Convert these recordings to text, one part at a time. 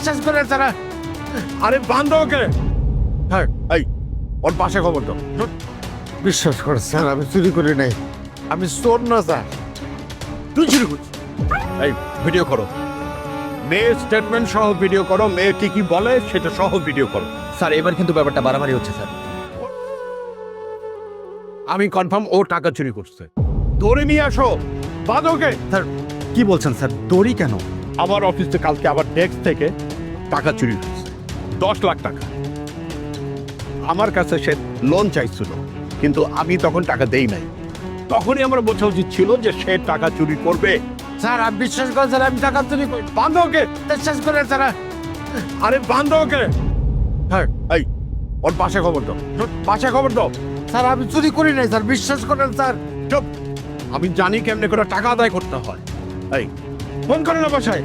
শেষ করে তারা। আরে বান্ধ ওকে। হ্যাঁ এই ওর পাশে খবর দাও। বিশ্বাস করে স্যার, আমি চুরি করি নাই, আমি চোর না স্যার। তুই চুরি করছিস? এই ভিডিও করো, মেয়ের স্টেটমেন্ট সহ ভিডিও করো, মেয়ে কি কি বলে সেটা সহ ভিডিও করো। স্যার এবার কিন্তু ব্যাপারটা বাড়াবাড়ি হচ্ছে স্যার। আমি কনফার্ম ও টাকা চুরি করছে, ধরে নিয়ে আসো। বাঁধ ওকে। স্যার কি বলছেন স্যার, দড়ি কেন? আমার অফিসে কালকে আবার ডেস্ক থেকে টাকা চুরি হয়েছে, 10 লাখ টাকা। আমার কাছে সে লোন চাইছিল, কিন্তু আমি তখন টাকা দেই নাই। তখনই আমার বোঝা উচিত ছিল যে সে টাকা চুরি করবে। স্যার আমি বিশ্বাস করে স্যার, আমি টাকা চুরি করি। বান্ধ ওকে। শেষ করে তারা। আরে বান্ধ ওকে। হ্যাঁ এই ওর পাশে খবর দাও, পাশে খবর দাও। স্যার আমি চুরি করি নাই স্যার, বিশ্বাস করেন স্যার। চুপ, আমি জানি কেমনে করে টাকা আদায় করতে হয়। এই ফোন করে না বাসায়।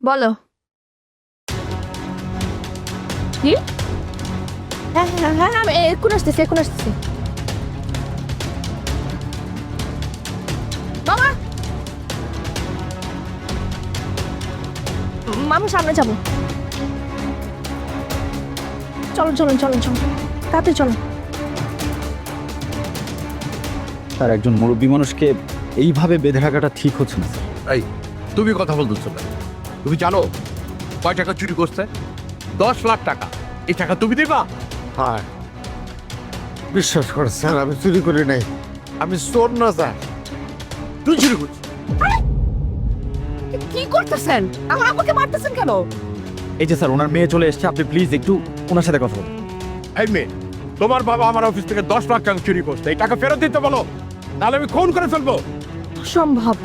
বলো। কি? হ্যাঁ হ্যাঁ হ্যাঁ, আমি এখন আসতেছি, এখন আসতেছি। মামা, মামা সামনে যাবো। চলো চলো চলো চলো, তাতে চলো। স্যার একজন মুরব্বী মানুষকে এইভাবে বেঁধে রাখাটা ঠিক হচ্ছে না স্যার। এই তুমি কথা বলতেছো না? তুমি জানো কয় টাকা চুরি করছে? 10 লাখ টাকা। এই টাকা তুমি দিবা? হ্যাঁ বিশ্বাস করে স্যার, আমি চুরি করি নাই, আমি চোর না স্যার। তুই চুরি করছিস? কি করতেছেন? আমার আব্বুকে মারতেছেন কেন? এই যে স্যার ওনার মেয়ে চলে এসেছে, আপনি প্লিজ একটু ওনার সাথে কথা বলুন। এই মেয়ে, তোমার বাবা আমার অফিস থেকে 10 লাখ টাকা চুরি করছে, এই টাকা ফেরত দিতে বলো, নাহলে আমি খুন করে ফেলবো। সম্ভব,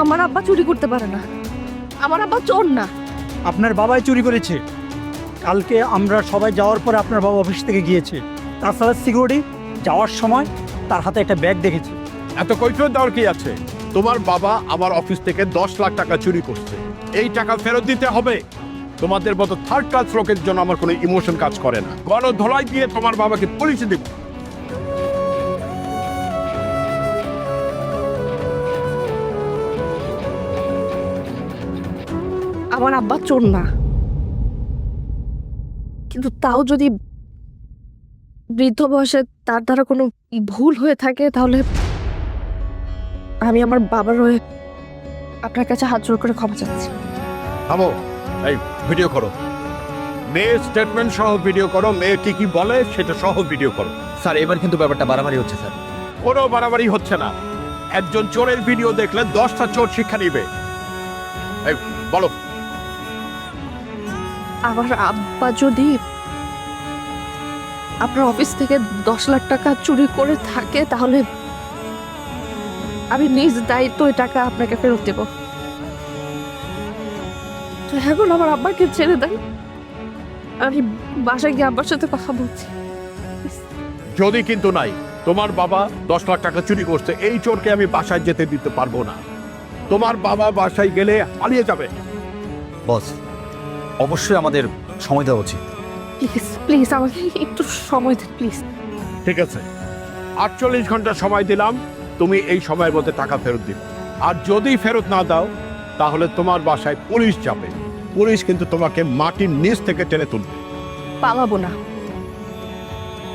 আমার আব্বা চুরি করতে পারে না, আমার আব্বা চোর না। আপনার বাবাই চুরি করেছে। কালকে আমরা সবাই যাওয়ার পরে আপনার বাবা অফিস থেকে গিয়েছে। তাছাড়া সিকিউরিটি যাওয়ার সময় তার হাতে একটা ব্যাগ দেখেছে। এত কৈফিয়ত দেওয়ার কি আছে? তোমার বাবা আমার অফিস থেকে 10 লাখ টাকা চুরি করছে, এই টাকা ফেরত দিতে হবে। তোমাদের মতো থার্ড ক্লাস লোকের জন্য আমার কোনো ইমোশন কাজ করে না। গণধোলাই দিয়ে তোমার বাবাকে পুলিশে দিব। আমার আব্বা চোর না, কিন্তু তাও যদি বৃদ্ধ বয়সে তার দ্বারা কোনো ভুল হয়ে থাকে, তাহলে আমি আমার বাবার হয়ে আপনার কাছে হাত জোড় করে ক্ষমা চাচ্ছি। থামো, এই ভিডিও করো, মেয়ের স্টেটমেন্ট সহ ভিডিও করো, মেয়ে কি কি বলে সেটা সহ ভিডিও করো। স্যার এবার কিন্তু ব্যাপারটা বাড়াবাড়ি হচ্ছে স্যার। কোনো বাড়াবাড়ি হচ্ছে না। একজন চোরের ভিডিও দেখলে 10টা চোর শিক্ষা নিবে। এই বলো। আমার আব্বা যদি আপনার অফিস থেকে 10 লাখ টাকা চুরি করে থাকে, তাহলে আমি নিজ দায়িত্ব ওই টাকা আপনাকে ফেরত দেব। তো এখন আমার আব্বাকে ছেড়ে দেন, আমি বাসায় গিয়ে আব্বার সাথে কথা বলছি। যদি কিন্তু নাই, তোমার বাবা 10 লাখ টাকা চুরি করছে, এই চোরকে আমি বাসায় যেতে দিতে পারবো না। তোমার বাবা বাসায় গেলে পালিয়ে যাবে। বস অবশ্যই আমাদের সময় দেওয়া উচিত। প্লিজ প্লিজ আমাকে একটু সময় দিন প্লিজ। ঠিক আছে, 48 ঘন্টা সময় দিলাম, তুমি এই সময়ের মধ্যে টাকা ফেরত দিবে। আর যদি ফেরত না দাও, তাহলে তোমার বাসায় পুলিশ যাবে। পুলিশ কিন্তু তোমাকে মাটির নিচ থেকে টেনে তুলবে। পালাবো না,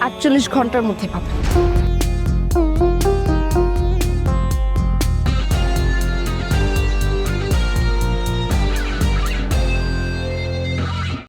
48 ঘন্টার মধ্যে পাবো।